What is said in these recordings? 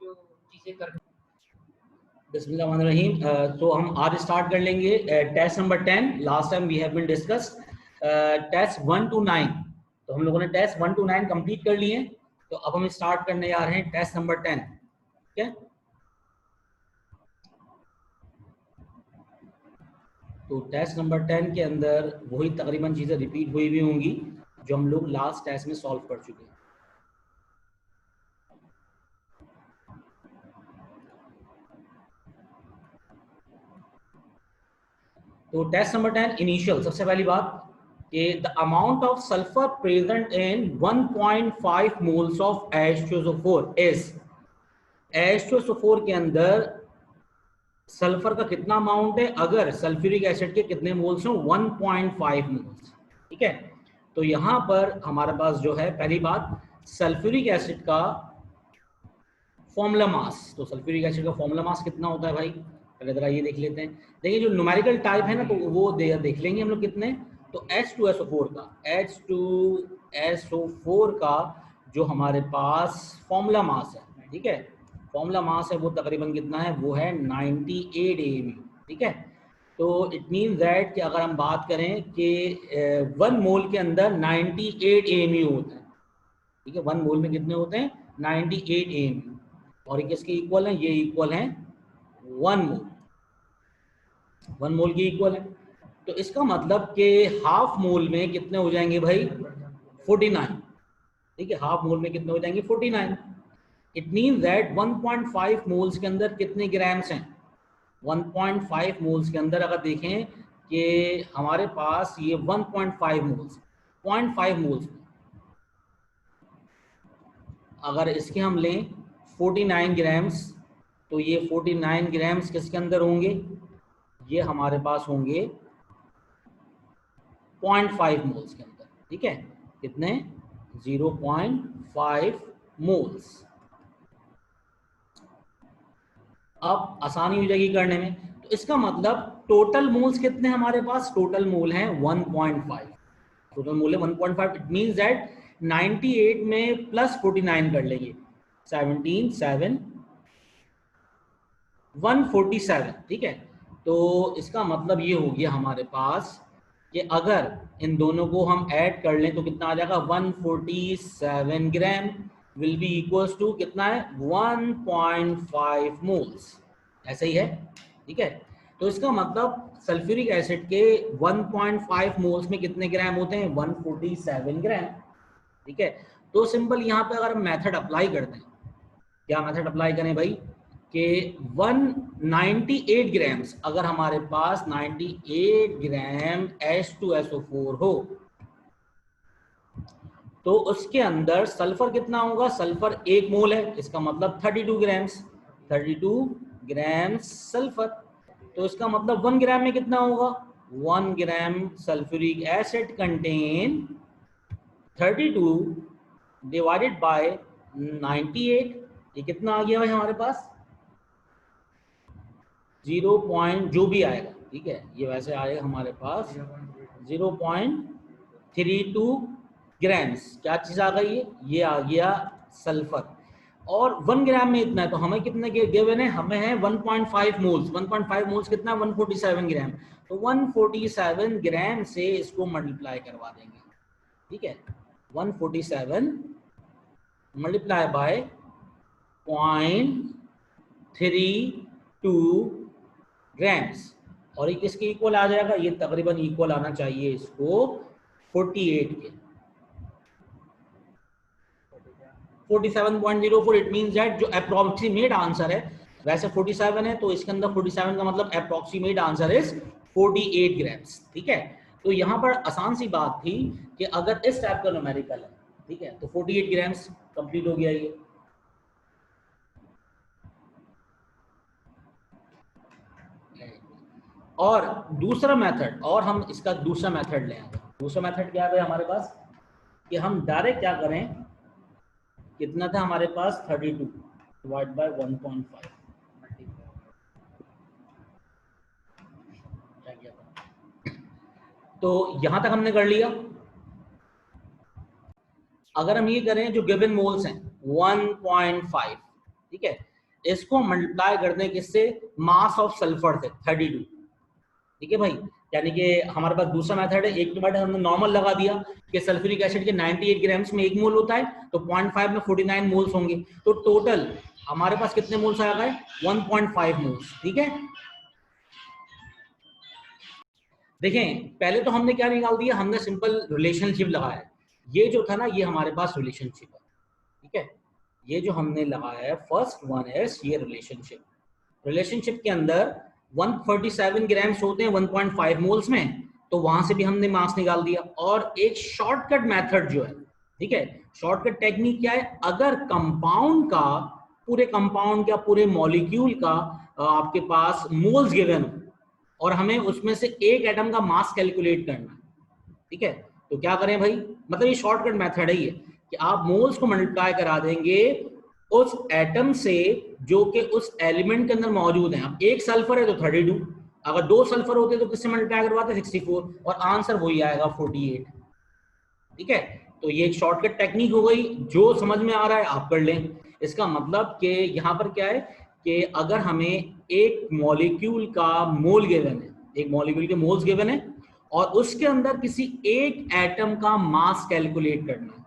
जो चीजें कर। बिस्मिल्लाहिर्रहमानिर्रहीम। तो हम आज स्टार्ट कर लेंगे test number 10। Last time we have been discuss test 1 to 9। तो हम लोगों ने टेस्ट 1 to 9 कंप्लीट कर लिए। तो अब हम स्टार्ट करने जा रहे हैं टेस्ट नंबर 10। ठीक है, तो टेस्ट नंबर 10 के अंदर वही तकरीबन चीज़ें रिपीट हुई भी होंगी जो हम लोग लास्ट टेस्ट में सॉल्व कर चुके हैं। तो टेस्ट नंबर 10 इनिशियल, सबसे पहली बात कि the amount of sulphur present in 1.5 moles of H2SO4 is, H2SO4 के अंदर सल्फर का कितना अमाउंट है अगर सल्फ्यूरिक एसिड के कितने मोल्स हों, 1.5 मोल्स। ठीक है, तो यहां पर हमारे पास जो है पहली बात सल्फ्यूरिक एसिड का फॉर्मूला मास। तो सल्फ्यूरिक एसिड का फॉर्मूला मास कितना होता है भाई, पहले जरा ये देख लेते हैं। देखिए जो न्यूमेरिकल टाइप है ना तो वो देख लेंगे हम लोग कितने। तो H2SO4 का, H2SO4 का जो हमारे पास फॉर्मूला मास है, ठीक है, फॉर्मूला मास है वो तकरीबन कितना है, वो है 98 AMU। ठीक है, तो इट मीन दैट कि अगर हम बात करें कि 1 मोल के अंदर 98 AMU होता है। ठीक है, 1 मोल में कितने होते हैं, 98 AMU। और ये किसके इक्वल है, ये इक्वल है 1 मोल, 1 मोल की इक्वल है। तो इसका मतलब कि हाफ मोल में कितने हो जाएंगे भाई, 49। ठीक है, हाफ मोल में कितने हो जाएंगे, 49। इट मीन दैट 1.5 मोल्स के अंदर कितने ग्राम्स हैं, 1.5 मोल्स के अंदर अगर देखें कि हमारे पास ये 1.5 मोल्स, 0.5 मोल्स अगर इसके हम लें 49 ग्राम्स, तो ये 49 ग्राम्स किसके अंदर होंगे, ये हमारे पास होंगे 0.5 मोल्स के अंदर। ठीक है, कितने, 0.5 मोल्स। अब आसानी हो जाएगी करने में। तो इसका मतलब टोटल मोल्स कितने हमारे पास, टोटल मोल हैं 1.5, टोटल मोल है 1.5। इट मींस दैट 98 में प्लस 49 कर लेंगे, 17 7 147। ठीक है, तो इसका मतलब ये हो गया हमारे पास कि अगर इन दोनों को हम ऐड कर लें तो कितना आ जाएगा, 147 ग्राम विल बी इक्वल्स टू कितना है, 1.5 मोल्स। ऐसा ही है। ठीक है, तो इसका मतलब सल्फ्यूरिक एसिड के 1.5 मोल्स में कितने ग्राम होते हैं, 147 ग्राम। ठीक है, तो सिंपल यहाँ पे अगर हम मेथड अप्लाई करते हैं, क्या मेथड अप्लाई करें भाई, कि 198 ग्राम्स अगर हमारे पास 98 ग्राम H2SO4 हो तो उसके अंदर सल्फर कितना होगा, सल्फर 1 मोल है, इसका मतलब 32 ग्राम्स, 32 ग्राम्स सल्फर। तो इसका मतलब 1 ग्राम में कितना होगा, 1 gram sulphuric acid contain 32 divided by 98। ये कितना आ गया भाई हमारे पास, 0 पॉइंट जो भी आएगा, ठीक है, ये वैसे आएगा हमारे पास 0.32 ग्राम्स। क्या चीज़ आ गई है, ये आ गया सल्फर। और 1 ग्राम में इतना है, तो हमें कितने गिवन है, हमें है 1.5 मोल्स। 1.5 मोल्स कितना है, 147 ग्राम। तो 147 ग्राम से इसको मल्टीप्लाई करवा देंगे। ठीक है, 147 मल्टीप्लाई बाय 0.32 ग्राम्स, और ये किसके इक्वल आ जाएगा, ये तकरीबन इक्वल आना चाहिए इसको 48 के, 47.04। इट मींस दैट जो अप्रोक्सीमेट आंसर है, वैसे 47 है तो इसके अंदर 47 का मतलब अप्रोक्सीमेट आंसर इज 48 ग्राम्स। ठीक है, तो यहाँ पर आसान सी बात थी कि अगर इस टाइप का न्यूमेरिकल है, ठीक है, तो 48 ग्राम्स कंप्लीट हो गया ये। और दूसरा मेथड, और हम इसका दूसरा मेथड लें। दूसरा मेथड क्या है हमारे पास, कि हम डायरेक्ट क्या करें, कितना था हमारे पास 32 डिवाइड बाय 1.5, तो यहां तक हमने कर लिया। अगर हम ये करें जो गिवन मोल्स हैं 1.5, ठीक है, इसको मल्टीप्लाई कर दें किससे, मास ऑफ सल्फर से 32, ठीक है भाई। यानी कि हमारे पास दूसरा मेथड है, एक मेथड हमने नॉर्मल लगा दिया कि सल्फ्यूरिक एसिड के 98 ग्राम्स में 1 मोल होता है, तो 0.5 में 49 मोल्स होंगे, तो टोटल हमारे पास कितने मोल्स आ गए, 1.5 मोल्स, ठीक है। देखें पहले तो हमने क्या निकाल दिया, हमने सिंपल रिलेशनशिप लगाया, ये जो था ना ये हमारे पास रिलेशनशिप है, ठीक है, ये जो हमने लगाया है फर्स्ट वन इज ये रिलेशनशिप के अंदर 137 ग्राम्स होते हैं 1.5 मोल्स में, तो वहां से भी हमने मास निकाल दिया। और एक शॉर्टकट मेथड जो है, ठीक है, शॉर्टकट टेक्निक क्या है, अगर कंपाउंड का, पूरे कंपाउंड का, पूरे मॉलिक्यूल का आपके पास मोल्स गिवन हो और हमें उसमें से एक एटम का मास कैलकुलेट करना, ठीक है, तो क्या करें भाई, मतलब ये शॉर्टकट मेथड है ये कि आप मोल्स को मल्टीप्लाई करा देंगे उस एटम से जो कि उस एलिमेंट के अंदर मौजूद है। अब एक सल्फर है तो 32, अगर 2 सल्फर होते तो किससे मल्टीप्लाई करवाते, 64, और आंसर वही आएगा 48, ठीक है। तो ये एक शॉर्टकट टेक्निक हो गई, जो समझ में आ रहा है आप कर लें। इसका मतलब कि यहाँ पर क्या है कि अगर हमें एक मॉलिक्यूल का मोल गिवन है, एक मॉलिक्यूल के मोल्स गिवन है और उसके अंदर किसी एक एटम का मास कैलकुलेट करना है,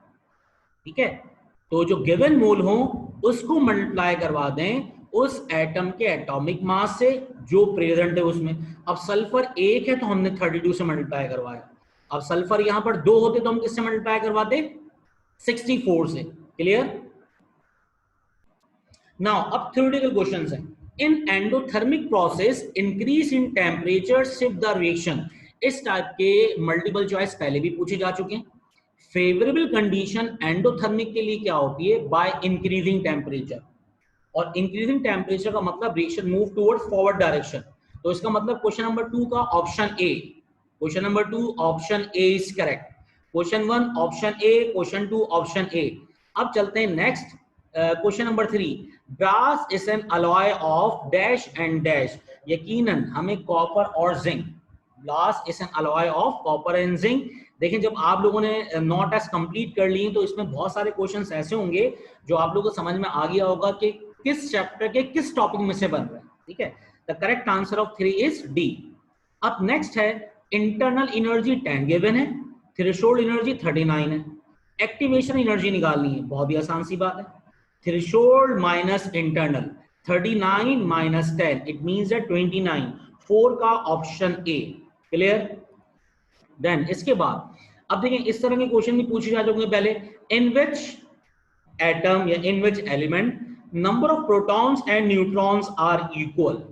ठीक है, तो जो गिवन मोल हो उसको मल्टीप्लाई करवा दें उस एटम के एटॉमिक मास से जो प्रेजेंट है उसमें। अब सल्फर 1 है तो हमने 32 से मल्टीप्लाई करवाया, अब सल्फर यहां पर 2 होते तो हम किससे मल्टीप्लाई करवाते, 64 से। क्लियर। नाउ अब थ्योरेटिकल क्वेश्चंस हैं। In endothermic process increase in temperature shift the reaction. इस टाइप के मल्टीपल चॉइस पहले भी पूछे जा चुके हैं। फेवरेबल कंडीशन एंडोथर्मिक के लिए क्या होती है, बाय इंक्रीजिंग टेम्परेचर, और इंक्रीजिंग टेम्परेचर का मतलब reaction move towards forward direction. तो इसका मतलब क्वेश्चन नंबर 2 का option A, question number 2 option A is correct, question 1 option A, question 2 option A. अब चलते हैं next, question number 3, brass is an alloy of dash and dash. यकीनन हमें copper और zinc, brass is an alloy of copper and zinc. देखें जब आप लोगों ने 9 टेस्ट कंप्लीट कर लिए तो इसमें बहुत सारे क्वेश्चंस ऐसे होंगे जो आप लोगों को समझ में आ गया होगा कि किस चैप्टर के किस टॉपिक में से बन रहे हैं, ठीक है। The correct answer of 3 is D. अब नेक्स्ट है, इंटरनल एनर्जी 10 गिवन है, थ्रेशोल्ड एनर्जी 39 है, एक्टिवेशन एनर्जी निकालनी है, बहुत ही आसान सी बात है, threshold minus internal, 39 minus 10 it means that 29, 4 का ऑप्शन ए। क्लियर। देन इसके बाद अब देखें इस तरह के क्वेश्चन भी पूछे जा चुके हैं पहले, इन विच एटम या in which element number of protons and neutrons are equal.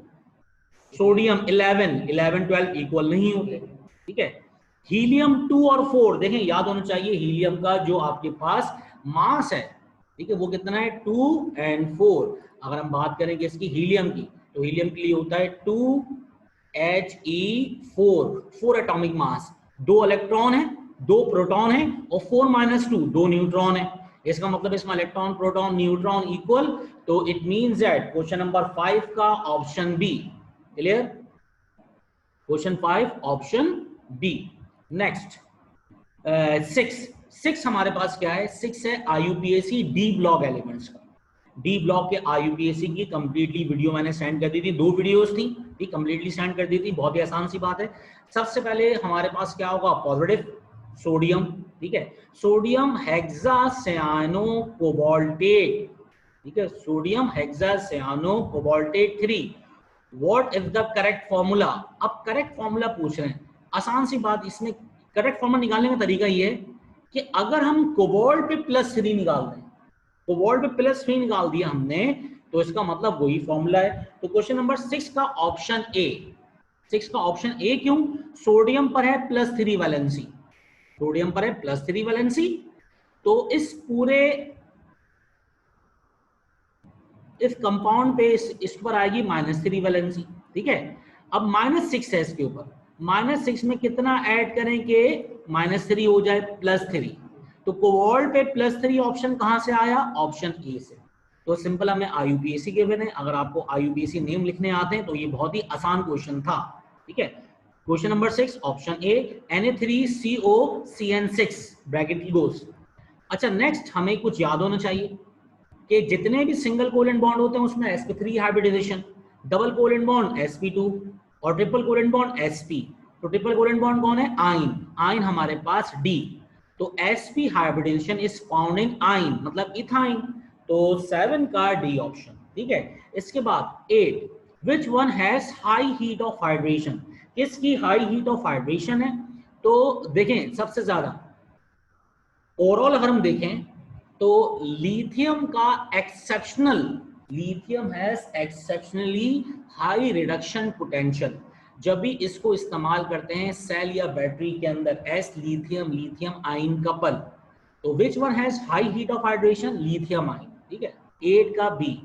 Sodium 11, 11, 12 equal नहीं होते, ठीक है। हीलियम 2 और 4, देखें याद होना चाहिए हीलियम का जो आपके पास मास है, ठीक है, वो कितना है 2 and 4। अगर हम बात करेंगे इसकी हीलियम की, तो हीलियम के लिए होता है 2He4, 4 एटॉमिक मास, 2 इलेक्ट्रॉन है, 2 प्रोटॉन है, और 4 - 2 2 न्यूट्रॉन है। इसका मतलब इसमें इलेक्ट्रॉन प्रोटॉन न्यूट्रॉन इक्वल, तो it means that question number 5 का option B. Clear. Question 5 option B. Next 6 हमारे पास क्या है, 6 है आईयूपीएसी डी ब्लॉक एलिमेंट्स का। डी ब्लॉक के आईयूपीएसी की कंप्लीटली वीडियो मैंने सेंड कर दी थी, 2 वीडियोस थी, ठीक, कंप्लीटली सेंड कर दी थी, बहुत ही आसान सी बात है। सबसे पहले हमारे पास क्या होगा, पॉजिटिव सोडियम, ठीक है, सोडियम हेक्सासियानो कोबाल्टेट, ठीक है, sodium hexacyano cobaltate 3। What is the correct formula. अब करेक्ट फॉर्मूला पूछ रहे हैं, आसान सी बात, इसमें करेक्ट फॉर्मूला निकालने का तरीका ये है कि अगर हम कोबाल्ट पे +3 निकाल दें, कोबाल्ट पे +3 निकाल दिया हमने, तो इसका मतलब वही फॉर्मूला है। तो क्वेश्चन नंबर 6 का ऑप्शन ए, 6 का ऑप्शन ए क्यों, सोडियम पर है +3 वैलेंसी, सोडियम पर है +3 वैलेंसी, तो इस पूरे इस कंपाउंड पे इस पर आएगी -3 वैलेंसी, ठीक है। अब -6 है इसके ऊपर, -6 में कितना ऐड करें कि -3 हो जाए +3, तो कोबाल्ट पे +3 ऑप्शन कहां से आया, ऑप्शन ए से। तो सिंपल हमें आईयूपीएसी गिवन है, अगर आपको आईयूपीएसी नेम लिखने आते हैं तो ये बहुत ही आसान क्वेश्चन था, ठीक है। Question number 6 option A, Na3COCN6 bracket की गोस। अच्छा नेक्स्ट हमें कुछ याद होना चाहिए, कि जितने भी सिंगल कोवेलेंट बॉन्ड होते हैं उसमें sp3 hybridisation, double covalent bond sp2 और ट्रिपल कोवेलेंट बॉन्ड sp। तो ट्रिपल कोवेलेंट बॉन्ड कौन है? आइन। आइन हमारे पास D। तो sp hybridization is found in आइन, मतलब इथाइन। तो 7 का D ऑप्शन, ठीक है। इसके बाद 8, विच one has high heat of hydration, किसकी हाई हीट ऑफ हाइड्रेशन है? तो देखें सबसे ज्यादा ओवरऑल अगर हम देखें तो लिथियम का exceptional, lithium has exceptionally high reduction potential. जब भी इसको इस्तेमाल करते हैं सेल या बैटरी के अंदर, एस लिथियम लिथियम आयन कपल, तो which one has high heat of hydration? Lithium ion, ठीक है। 8 का B.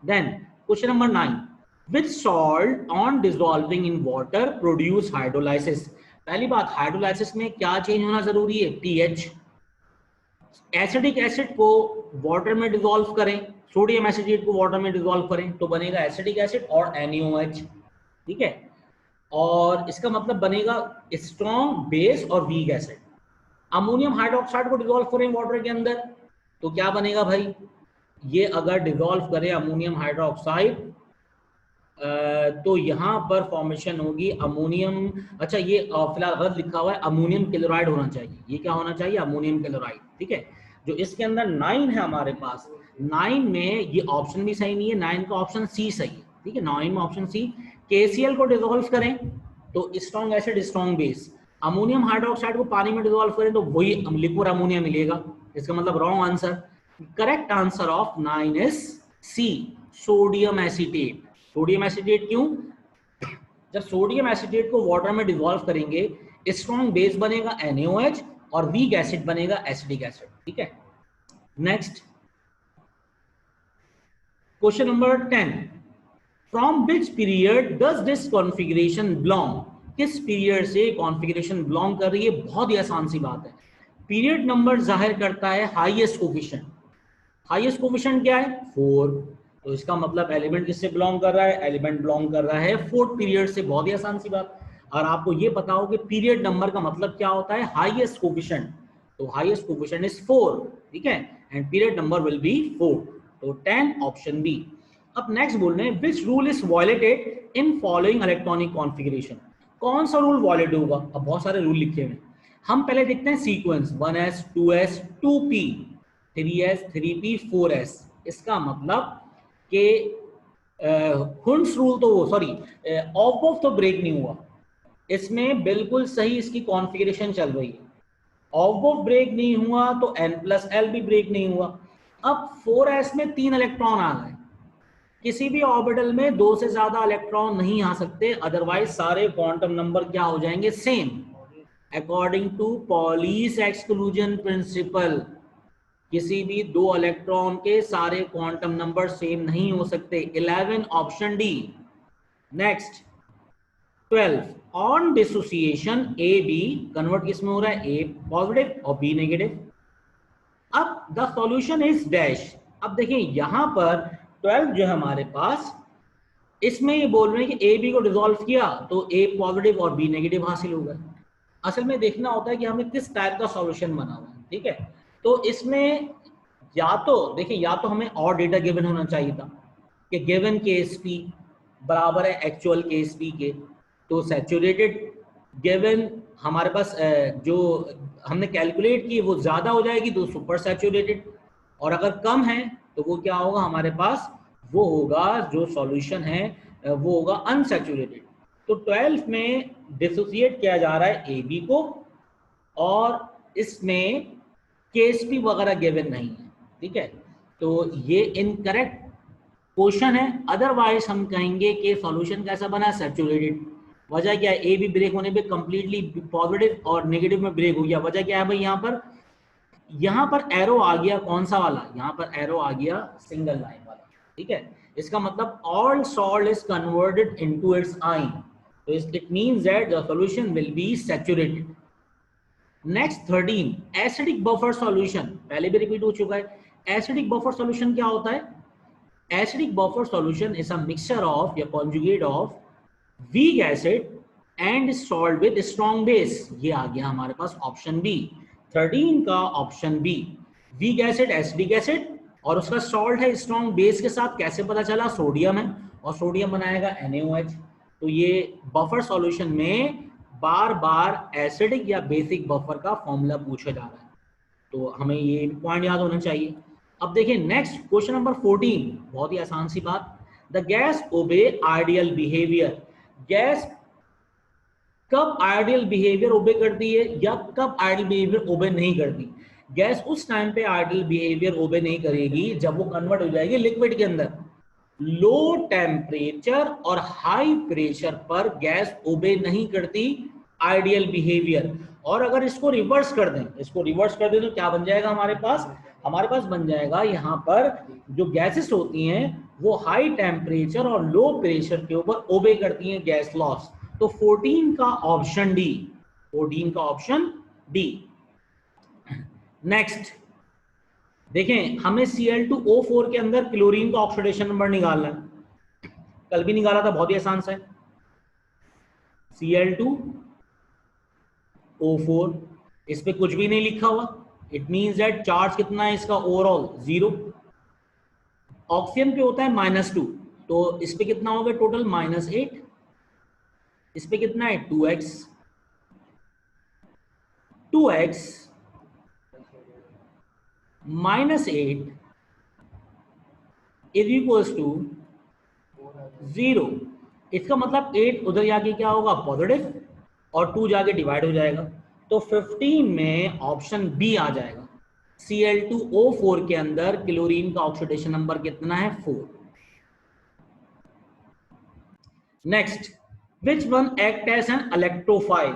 Then question number 9, which salt on dissolving in water produce hydrolysis. पहली बात, हाइड्रोलाइसिस में क्या चेंज होना जरूरी है? पीएच। एसिडिक एसिड को वाटर में डिसॉल्व करें, सोडियम एसिडेट को वाटर में डिसॉल्व करें तो बनेगा एसिडिक एसिड और NaOH, ठीक है। और इसका मतलब बनेगा स्ट्रॉन्ग बेस और वीक एसिड। अमोनियम हाइड्रोक्साइड को डिसॉल्व करें वाटर के अंदर तो क्या बनेगा भाई? ये अगर डिसॉल्व करें अमोनियम हाइड्रोक्साइड तो यहाँ पर फॉर्मेशन होगी अमोनियम, अच्छा ये फिलहाल गलत लिखा हुआ है, अमोनियम क्लोराइड होना चाहिए। ये क्या होना चाहिए? अमोनियम क्लोराइड, ठीक है। जो इसके अंदर 9 है हमारे पास, 9 में ये ऑप्शन भी सही नहीं है, 9 का ऑप्शन सी सही है, ठीक है। 9 में ऑप्शन सी। KCl को डिसॉल्व करें तो strong acid strong base, ammonium hydroxide को पानी में डिसॉल्व करें तो वही लिक्विड अमोनिया मिलेगा। इसका मतलब wrong answer. Correct answer of 9 is C, sodium acetate. Sodium acetate क्यों? जब सोडियम एसिडेट को वाटर में डिसॉल्व करेंगे स्ट्रॉन्ग बेस बनेगा NaOH और वीक एसिड बनेगा एसिडिक एसिड, ठीक है। Next question number 10, from which period does this configuration belong. किस पीरियड से कॉन्फ़िगरेशन बिलोंग कर रही है? बहुत ही आसान सी बात है, पीरियड नंबर जाहिर करता है हाईएस्ट कोफिशिएंट। हाईएस्ट कोफिशिएंट क्या है? 4। तो इसका मतलब एलिमेंट किससे बिलोंग कर रहा है? एलिमेंट बिलोंग कर रहा है 4th पीरियड से। बहुत ही आसान सी बात। और आपको ये पता हो कि पीरियड नंबर का मतलब क्या होता है? Highest coefficient. तो हाईएस्ट कोफिशिएंट इज 4, ठीक है, and period number will be 4। तो 10 ऑप्शन बी। अब नेक्स्ट बोल रहे हैं, which rule is violated in following electronic configuration. कौन सा रूल वायलेट होगा? अब बहुत सारे रूल लिखे हुए हैं, हम पहले देखते हैं sequence 1s 2s 2p 3s 3p 4s। इसका मतलब कि हुंस रूल तो सॉरी ऑफ तो ब्रेक नहीं हुआ, इसमें बिल्कुल सही इसकी कॉन्फ़िगरेशन चल रही है। ऑफ ब्रेक नहीं हुआ तो n+l भी ब्रेक नहीं हुआ। अब 4s में 3 इलेक्ट्रॉन आ गए, किसी भी ऑर्बिटल में 2 से ज्यादा इलेक्ट्रॉन नहीं आ सकते, अदरवाइज सारे क्वांटम नंबर क्या हो जाएंगे? Same, according to Pauli's exclusion principle. किसी भी 2 इलेक्ट्रॉन के सारे क्वांटम नंबर सेम नहीं हो सकते। 11 option D. Next 12, on dissociation A B convert किसमें हो रहा है? ए पॉजिटिव और बी नेगेटिव। अब द सॉल्यूशन इज डैश। अब देखिए यहां पर 12 जो है हमारे पास, इसमें ये बोल रहे हैं कि ए बी को डिसॉल्व किया तो ए पॉजिटिव और बी नेगेटिव हासिल होगा। असल में देखना होता है कि हमें किस टाइप का सॉल्यूशन बना हुआ है, ठीक है। तो इसमें या तो देखिए, या तो हमें और डेटा गिवन होना चाहिए था कि गिवन KSP बराबर है एक्चुअल KSP के, तो सैचुरेटेड गिवन हमारे पास जो हमने कैलकुलेट की वो ज्यादा हो जाएगी तो सुपर सैचुरेटेड, और अगर कम है तो वो क्या होगा हमारे पास? वो होगा जो सॉल्यूशन है वो होगा अनसैचुरेटेड। तो 12 में डिसोसिएट किया जा रहा है AB को, और इसमें KSP वगैरह गिवन नहीं है, ठीक है। तो ये इनकरेक्ट क्वेश्चन है, अदरवाइज हम कहेंगे कि सॉल्यूशन कैसा बना? सैचुरेटेड। वजह क्या है? ए भी ब्रेक होने पे कंप्लीटली पॉजिटिव और नेगेटिव में ब्रेक हो गया। वजह क्या है भाई? यहाँ पर एरो आ गया, कौन सा वाला? यहाँ पर एरो आ गया सिंगल लाइन वाला, ठीक है। इसका मतलब all salt is converted into its ion, तो it means that the solution will be saturated. Next 13, acidic buffer solution, पहले भी रिपीट हो चुका है। एसिडिक बफर सॉल्यूशन क्या होता है? Acidic buffer solution is a mixture of या conjugate of weak acid and salt with strong base. ये आ गया हमारे पास ऑप्शन बी, 13 का option B. Weak acid acidic acid, और उसका सॉल्ट है स्ट्रॉन्ग बेस के साथ, कैसे पता चला? सोडियम है और सोडियम बनाएगा NaOH। तो ये बफर सॉल्यूशन में बार बार एसिडिक या बेसिक बफर का फॉर्मूला पूछा जा रहा है, तो हमें ये पॉइंट याद होना चाहिए। अब देखिए नेक्स्ट क्वेश्चन नंबर 14, बहुत ही आसान सी बात। द गैस ओबे आइडियल बिहेवियर। गैस कब आइडियल बिहेवियर ओबे करती है या कब आइडियल बिहेवियर ओबे नहीं करती? गैस उस टाइम पे आइडियल बिहेवियर ओबे नहीं करेगी जब वो कन्वर्ट हो जाएगी लिक्विड के अंदर। लो टेम्परेचर और हाई प्रेशर पर गैस ओबे नहीं करती आइडियल बिहेवियर। और अगर इसको रिवर्स कर दें, तो क्या बन जाएगा हमारे पास? हमारे पास बन जाएगा यहाँ पर जो गैसेस होती हैं वो हाई टेम्परेचर और लो प्रेशर के ऊपर ओबे करती हैं गैस लॉस। तो 14 का ऑप्शन डी, 14 का ऑप्शन डी। नेक्स्ट देखें, हमें Cl2O4 के अंदर क्लोरीन का ऑक्सीडेशन नंबर निकालना है। कल भी निकाला था, बहुत ही आसान सा है। Cl2O4, इस पे कुछ भी नहीं लिखा हुआ, इट मींस दैट चार्ज कितना है इसका ओवरऑल 0। ऑक्सीजन पे होता है -2, तो इस पे कितना हो गया टोटल -8। इस पे कितना है 2x, 2x -8 is equals to 0। इसका मतलब 8 उधर जाके क्या होगा पॉजिटिव और 2 जाके डिवाइड हो जाएगा, तो 15 में ऑप्शन बी आ जाएगा। Cl2O4 के अंदर क्लोरीन का ऑक्सीडेशन नंबर कितना है 4। Next, which one act as an electrophile?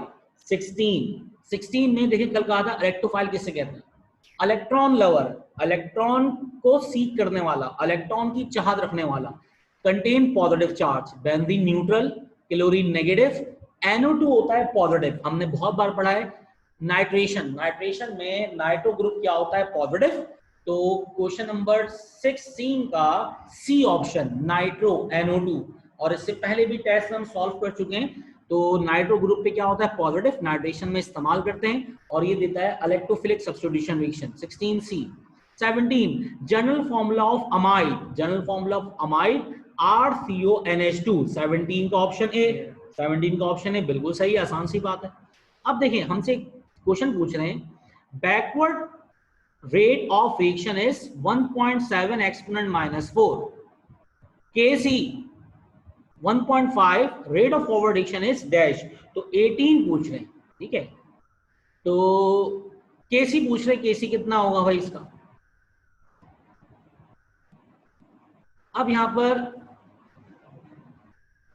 16 में देखिए कल कहा था इलेक्ट्रोफाइल किसे कहते हैं? इलेक्ट्रॉन लवर, इलेक्ट्रॉन को सीक करने वाला, इलेक्ट्रॉन की चाहत रखने वाला। Contain positive charge, benzene neutral, chlorine negative, NO2 होता है पॉजिटिव, हमने बहुत बार पढ़ा है। नाइट्रेशन, नाइट्रेशन में नाइट्रो ग्रुप क्या होता है पॉजिटिव, तो क्वेश्चन नंबर 16 का सी ऑप्शन नाइट्रो NO2। और इससे पहले भी टेस्ट हम सॉल्व कर चुके हैं, तो नाइट्रो ग्रुप पे क्या होता है पॉजिटिव, नाइट्रेशन में इस्तेमाल करते हैं और ये देता है electrophilic substitution reaction 16C। 17 general formula of amide, general formula of amide RCONH2। 17 का ऑप्शन ए, 17 का ऑप्शन ए बिल्कुल सही, आसान सी बात है। अब देखिए हमसे क्वेश्चन पूछ रहे हैं, backward rate of reaction is 1.7 exponent -4, Kc 1.5, rate of forward reaction is dash. तो 18 पूछ रहे हैं, ठीक है, तो Kc पूछ रहे, Kc कितना होगा भाई इसका? अब यहां पर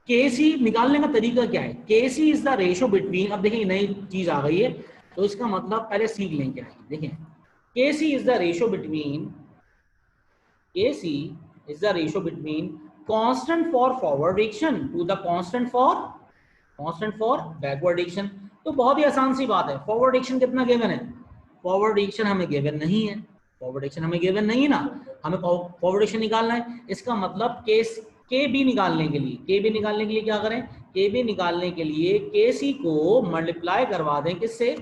Kc निकालने का तरीका क्या है? Kc is the ratio between, अब देखिए नई चीज आ गई है तो इसका मतलब पहले सीख लें क्या है। देखिए Kc is the ratio between, Kc is the ratio between constant for forward reaction to the constant for backward reaction. तो बहुत ही आसान सी बात है। फॉरवर्ड रिएक्शन कितना गिवन है? फॉरवर्ड रिएक्शन हमें गिवन नहीं है, फॉरवर्ड रिएक्शन हमें गिवन नहीं है ना, हमें फॉरवर्ड रिएक्शन निकालना है। इसका मतलब Kb निकालने के लिए क्या करें? Kb निकालने के लिए Kc को मल्टीप्लाई करवा दें किससे?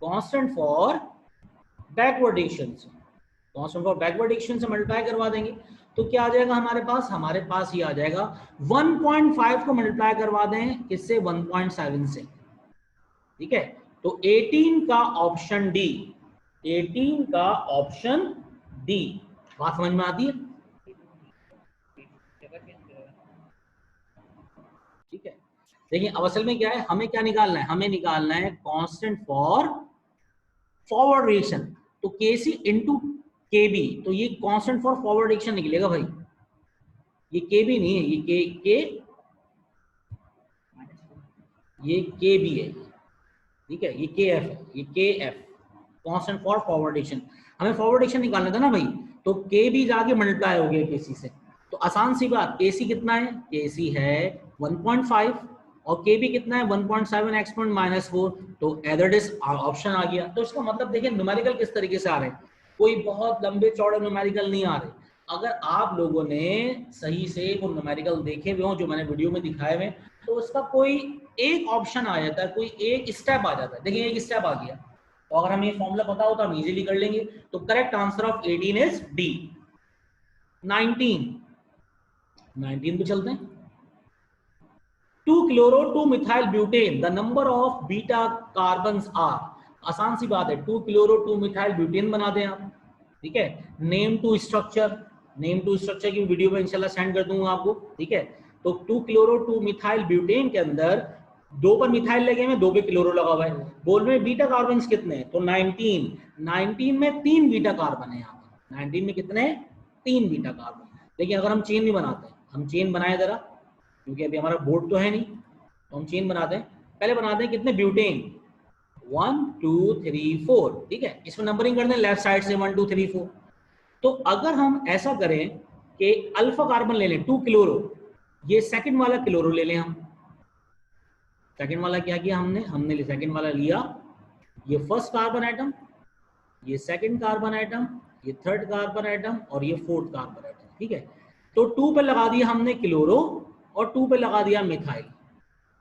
कांस्टेंट फॉर बैकवर्ड रिएक्शन से, कांस्टेंट फॉर बैकवर्ड रिएक्शन से मल्टीप्लाई करवा देंगे तो क्या आ जाएगा हमारे पास? हमारे पास ये आ जाएगा 1.5 को मल्टीप्लाई करवा दें किससे? 1.7 से, ठीक है। तो 18 का ऑप्शन डी, 18 का ऑप्शन डी। बात समझ में आती है? ठीक है, देखिए अब असल में क्या है, हमें क्या निकालना है? हमें निकालना है कांस्टेंट फॉर फॉरवर्ड रिएक्शन, तो Kc इंटू Kb, तो ये कांस्टेंट फॉर फॉरवर्ड रिएक्शन निकलेगा भाई। ये Kb नहीं है, ये Kb है, ठीक है, ये Kf है, ये Kf constant for forward reaction. हमें फॉरवर्ड रिएक्शन निकालना था ना भाई, तो Kb जाके मल्टीप्लाई हो गया Kc से, तो आसान सी बात, Kc कितना है? Kc है 1.5 और Kb कितना है? 1.7 एक्सपोनेंट -4, तो एदर इज ऑप्शन आ गया। तो इसका मतलब देखिए न्यूमेरिकल किस तरीके से आ रहे हैं, कोई बहुत लंबे चौड़े न्यूमेरिकल नहीं आ रहे। अगर आप लोगों ने सही से वो न्यूमेरिकल देखे हुए हो जो मैंने वीडियो में दिखाए हुए, तो उसका कोई एक ऑप्शन आ जाता है, कोई एक स्टेप आ जाता है। देखिए एक स्टेप आ गया, तो अगर हमें फॉर्मूला पता हो तो हम इजीली कर लेंगे। तो correct answer of 18 is D. 19 पे चलते हैं। 2-chloro-2-methyl-butane, the number of beta carbons are। आसान सी बात है, 2-chloro-2-methyl-butane बना दें आप, ठीक है। नेम टू स्ट्रक्चर की वीडियो में इंशाल्लाह सेंड कर दूंगा आपको, ठीक है। तो 2-chloro-2-methyl-butane के अंदर 2 पर मिथाइल लगे हुए, 2 पे क्लोरो लगा हुआ है। बोल रहे बीटा कार्बन कितने हैं, तो 19 में 3 बीटा कार्बन है यहाँ पर। 19 में कितने, 3 बीटा कार्बन। लेकिन अगर हम चेन नहीं बनाते, हम चेन बनाए जरा, क्योंकि अभी हमारा बोर्ड तो है नहीं, तो हम चेन बनाते हैं। पहले बनाते हैं कितने ब्यूटेन, 1 2 3 4, ठीक है। इसमें नंबरिंग कर दें लेफ्ट साइड से 1 2 3 4। तो अगर हम ऐसा करें कि अल्फा कार्बन ले लें 2 क्लोरो, ये सेकंड वाला क्लोरो ले लें हम। सेकंड वाला क्या किया हमने सेकंड वाला लिया, ये फर्स्ट कार्बन एटम, ये सेकंड कार्बन एटम, ये थर्ड कार्बन एटम और ये फोर्थ कार्बन एटम, ठीक है। तो 2 पे लगा दिया हमने क्लोरो और 2 पे लगा दिया मिथाइल।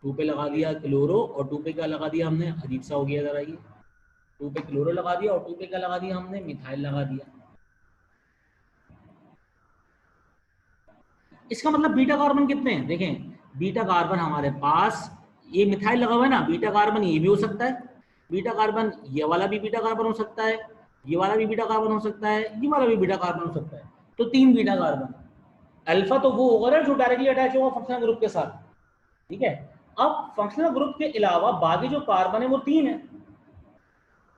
2 पे लगा दिया क्लोरो और 2 पे क्या लगा दिया हमने, अजीब सा हो गया जरा ये, 2 पे क्लोरो लगा दिया और 2 पे क्या लगा दिया हमने, मिथाइल लगा दिया। इसका मतलब बीटा कार्बन कितने हैं, देखें बीटा कार्बन हमारे पास, ये मिथाइल लगा हुआ है ना, बीटा कार्बन ये भी हो सकता है, बीटा कार्बन ये वाला भी बीटा कार्बन हो सकता है, ये वाला भी बीटा कार्बन हो सकता है, ये वाला भी बीटा कार्बन हो सकता है। तो 3 बीटा कार्बन। अल्फा तो वो होगा ना जो डायरेक्टली अटैच होगा फंक्शनल ग्रुप के साथ, ठीक है। अब फंक्शनल ग्रुप के अलावा बाकी जो कार्बन है वो 3 है।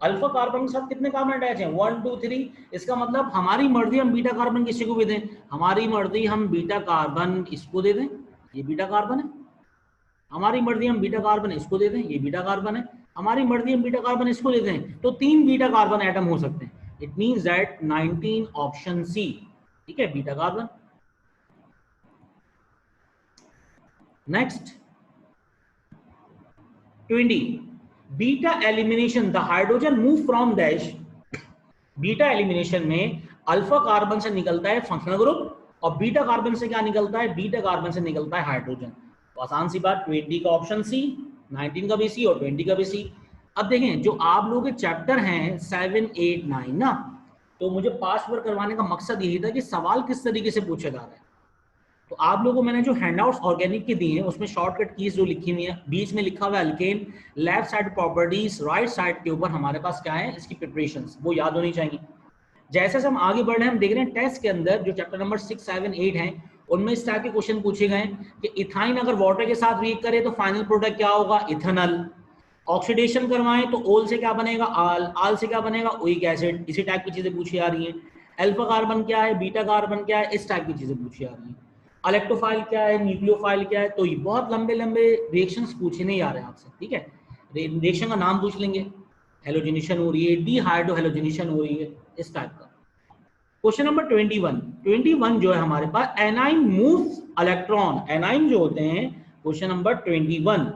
अल्फा कार्बन के साथ कितने कार्बन अटैच हैं, 1 2 3। इसका मतलब हमारी मर्जी हम बीटा कार्बन किसी को भी दें, हमारी मर्जी हम बीटा कार्बन इसको दे दें, ये बीटा कार्बन है। हमारी मर्जी हम बीटा कार्बन इसको दे दें, ये बीटा कार्बन है। हमारी मर्जी हम बीटा कार्बन इसको दे दें, तो 3 बीटा कार्बन एटम हो सकते हैं। It means that 19 option C, ठीक है, beta carbon. Next 20, beta elimination, the hydrogen move from dash. Beta elimination में अल्फा कार्बन से निकलता है फंक्शनल ग्रुप और बीटा कार्बन से क्या निकलता है, बीटा कार्बन से निकलता है हाइड्रोजन। तो आसान सी बात, 20 का ऑप्शन सी, 19 का भी सी और 20 का भी सी। अब देखें जो आप लोगों के चैप्टर हैं 7 8 9 ना, तो मुझे पास वर्क करवाने का मकसद यही था कि सवाल किस तरीके से पूछे जा रहे हैं। तो आप लोगों को मैंने जो हैंडआउट्स ऑर्गेनिक के दिए हैं उसमें शॉर्टकट कीज जो लिखी हुई है, बीच में लिखा हुआ है alkane, left side properties, right side के ऊपर हमारे पास क्या है, इसकी प्रिपरेशंस, वो याद होनी चाहिए। जैसे हम आगे बढ़ रहे हैं हम देख रहे हैं टेस्ट के अंदर जो चैप्टर नंबर 6 7 8 हैं उनमें इस टाइप के क्वेश्चन पूछे गए कि इथाइन अगर वाटर के साथ रिएक्ट करे तो फाइनल प्रोडक्ट क्या होगा, इथेनॉल। ऑक्सीडेशन करवाएं तो ओल से क्या बनेगा, आल, आल से क्या बनेगा, ओइक एसिड। इसी टाइप की चीजें पूछी आ रही हैं। अल्फा कार्बन क्या है, बीटा कार्बन क्या है, इस टाइप की चीजें पूछी आ रही हैं। इलेक्ट्रोफाइल क्या है, न्यूक्लियोफाइल क्या है। तो ये बहुत लंबे लंबे रिएक्शंस पूछे नहीं आ रहे हैं आपसे, ठीक है। रिएक्शन का नाम पूछ लेंगे, हेलोजिनेशन हो रही है, डिहाइड्रो हेलोजिनेशन हो रही है, इस टाइप का। क्वेश्चन नंबर 21 जो है हमारे पास, एनाइन मूव्स इलेक्ट्रॉन। एनाइन जो होते हैं, question number 21,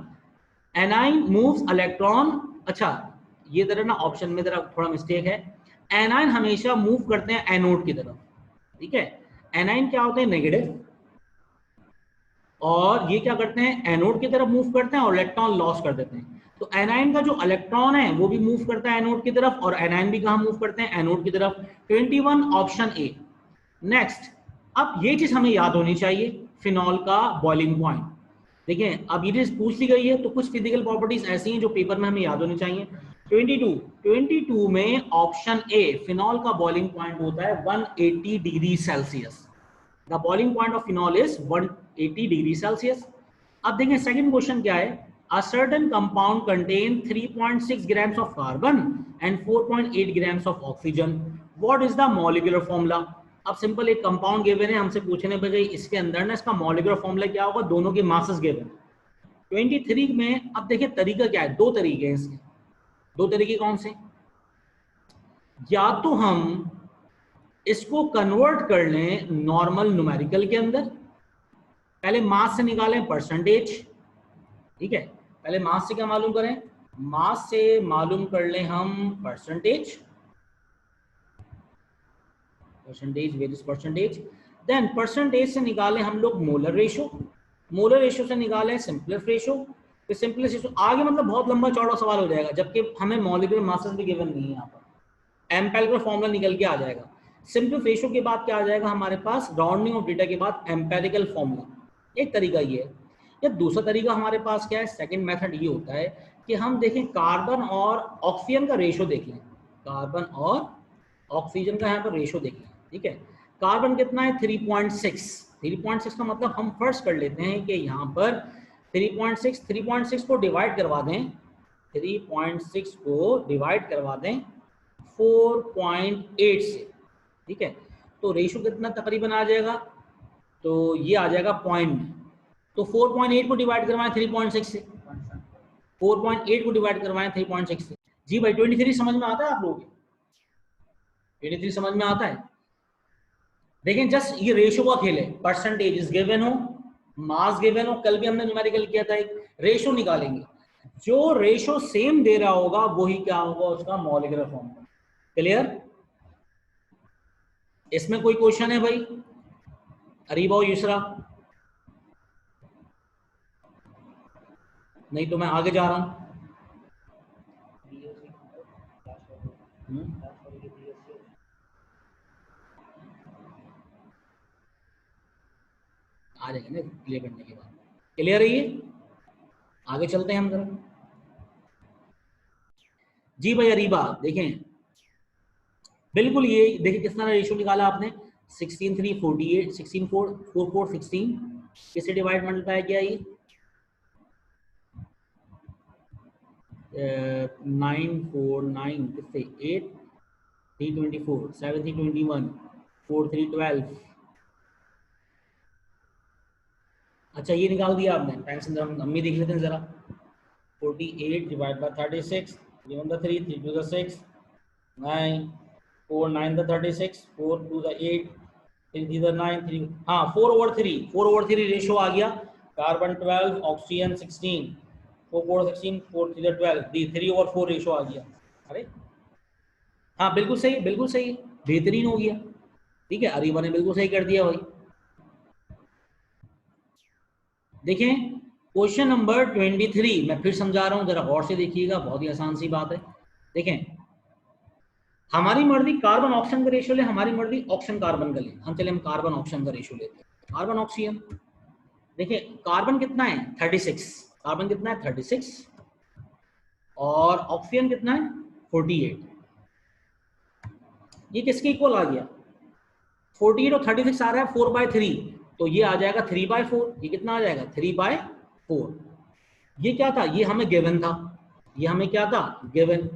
A9 moves electron. अच्छा ये जरा ना ऑप्शन में जरा थोड़ा मिस्टेक है, एनाइन हमेशा मूव करते हैं एनोड की तरफ, ठीक है। एनाइन क्या होते हैं, नेगेटिव, और ये क्या करते हैं, एनोड की तरफ मूव करते हैं और इलेक्ट्रॉन लॉस कर देते हैं। तो एनाइन का जो इलेक्ट्रॉन है वो भी मूव करता है एनोड की तरफ, और एनाइन भी कहां मूव करते हैं, एनोड की तरफ। 21 ऑप्शन ए। नेक्स्ट, अब ये चीज हमें याद होनी चाहिए, फिनॉल का बॉइलिंग पॉइंट। देखिए अब ये चीज पूछ ली गई है तो कुछ फिजिकल प्रॉपर्टीज ऐसी हैं जो पेपर में हमें याद होनी चाहिए। 22 में ऑप्शन ए, फिनॉल का बॉइलिंग पॉइंट होता है 180 degree Celsius. The boiling point of phenol is 180 degree Celsius. अब देखें सेकंड क्वेश्चन क्या है, a certain compound contain 3.6 grams of carbon and 4.8 grams of oxygen. What is the molecular formula? अब simple एक compound given है, हमसे पूछने पे गई इसके अंदर ना इसका मॉलिक्यूलर फॉर्मूला क्या होगा, दोनों के मासेस गिवन। 23 में अब देखिए तरीका क्या है, दो तरीके हैं इसके। दो तरीके कौन से, या तो हम इसको कन्वर्ट कर लें नॉर्मल न्यूमेरिकल के अंदर, पहले मास से निकालें परसेंटेज, ठीक है। पहले मास से क्या मालूम करें, मास से मालूम कर लें हम percentage, various percentage. Then percentage से निकालें हम लोग मोलर रेशो, मोलर रेशो से निकालें सिंपलेस्ट रेशो, फिर सिंपलेस्ट आगे मतलब बहुत लंबा चौड़ा सवाल हो जाएगा, जबकि हमें मॉलिक्यूलर मासेस भी गिवन नहीं है यहाँ पर। एम्पेरिकल फॉर्मूला निकल के आ जाएगा। सिंपल रेशो के बाद क्या आ जाएगा हमारे पास, राउंडिंग ऑफ डेटा के बाद एम्पेरिकल फॉर्मूला। एक तरीका ये है। या दूसरा तरीका हमारे पास क्या है, सेकंड मेथड ये होता है कि हम देखें कार्बन और ऑक्सीजन का रेशो देख लें। कार्बन और ऑक्सीजन का यहाँ पर रेशो देख लें, ठीक है। कार्बन कितना है 3.6। 3.6 का मतलब हम फर्स्ट कर लेते हैं कि यहाँ पर 3.6 को डिवाइड करवा दें, 3.6 को डिवाइड करवा दें 4.8 से, ठीक है। तो रेशो कितना तकरीबन आ जाएगा, तो ये आ जाएगा पॉइंट में। तो 4.8 को डिवाइड करवाएं 3.6 से, 4.8 को डिवाइड करवाएं 3.6 से। जी भाई 23 समझ में आता है आप लोगों को? 23 समझ में आता है? देखें जस्ट ये रेशो का खेल है, परसेंटेज इज गिवन हो, मास गिवन हो, कल भी हमने न्यूमेरिकल किया था, एक रेशो निकालेंगे, जो रेशो सेम दे रहा होगा वही क्या होगा उसका मॉलिक्यूलर फॉर्मूला। क्लियर? इसमें कोई क्वेश्चन है भाई? अरीबा और यूसरा? नहीं तो मैं आगे जा रहा हूं। आ जाएंगे ना क्लियर करने के बाद। क्लियर है ये? आगे चलते हैं हम जरा। जी भाई अरीबा देखें, बिल्कुल ये देखिए किस तरह रेशियो निकाला आपने, 16 3 48, 16 4 4 4 16, किससे डिवाइड मल्टीप्लाई किया ये 9 4 9 किससे 8 3 24 7 3 21 4 3 12। अच्छा ये निकाल दिया आपने, पेंसिल जरा अम्मी देख लेते हैं जरा। 48 डिवाइड बाय 36, 3 1 3 3 2 6 9 4 9 36 4 2 8 3 3 9 3, हाँ 4/3 रेशो आ गया। कार्बन 12 ऑक्सीजन 16, 4 4 16 4 3 12, 3/4 रेशो आ गया। अरे हाँ बिल्कुल सही, बिल्कुल सही, बेहतरीन हो गया, ठीक है। अरीबा ने बिल्कुल सही कर दिया भाई। देखें क्वेश्चन नंबर 23 मैं फिर समझा रहा हूं, जरा गौर से देखिएगा, बहुत ही आसान सी बात है। देखें हमारी मर्जी कार्बन ऑक्सीजन का रेशियो ले, हमारी मर्जी ऑक्सीजन कार्बन का ले, हम चले हम कार्बन ऑक्सीजन का रेशियो लेते हैं। कार्बन ऑक्सीजन देखिए कार्बन कितना है 36, कार्बन कितना है 36 और ऑक्सीजन कितना है 48। ये किसके इक्वल आ गया, 48 और 36 आ रहा है 4/3, तो ये आ जाएगा 3/4। ये कितना आ जाएगा 3/4। ये क्या था, ये हमें गिवन था, ये हमें क्या था गिवन।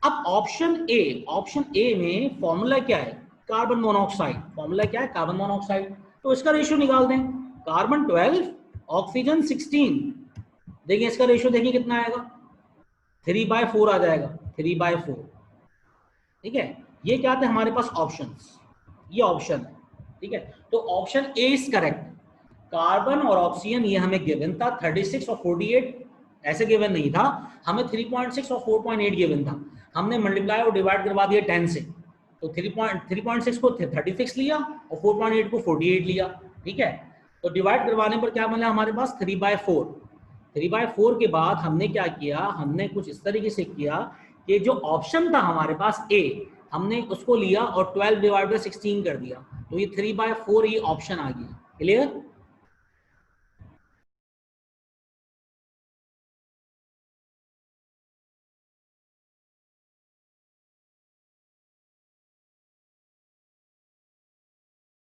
अब ऑप्शन ए में फॉर्मूला क्या है, कार्बन मोनोऑक्साइड। फॉर्मूला क्या है कार्बन मोनोऑक्साइड, तो इसका रेशियो निकाल दें। कार्बन 12 ऑक्सीजन 16, देखिए इसका रेशियो देखिए कितना आएगा 3/4 आ जाएगा, 3/4, ठीक है। ये क्या थे हमारे पास ऑप्शंस, ये ऑप्शन है, ठीक है। तो option A is correct. Carbon और ऑक्सीजन ये हमें गिवन था, 36 और 48 ऐसे गिवन नहीं था, हमें 3.6 और 4.8 गिवन था। हमने मल्टीप्लाई और डिवाइड करवा दिया 10 से, तो 3.6 को 36 लिया और 4.8 को 48 लिया, ठीक है। तो डिवाइड करवाने पर क्या मिला हमारे पास 3/4। 3/4 के बाद हमने क्या किया, हमने कुछ इस तरीके से किया कि जो ऑप्शन था हमारे पास ए, हमने उसको लिया और 12 डिवाइड बाय 16 कर दिया, तो ये 3/4 ये ऑप्शन आ गया। क्लियर?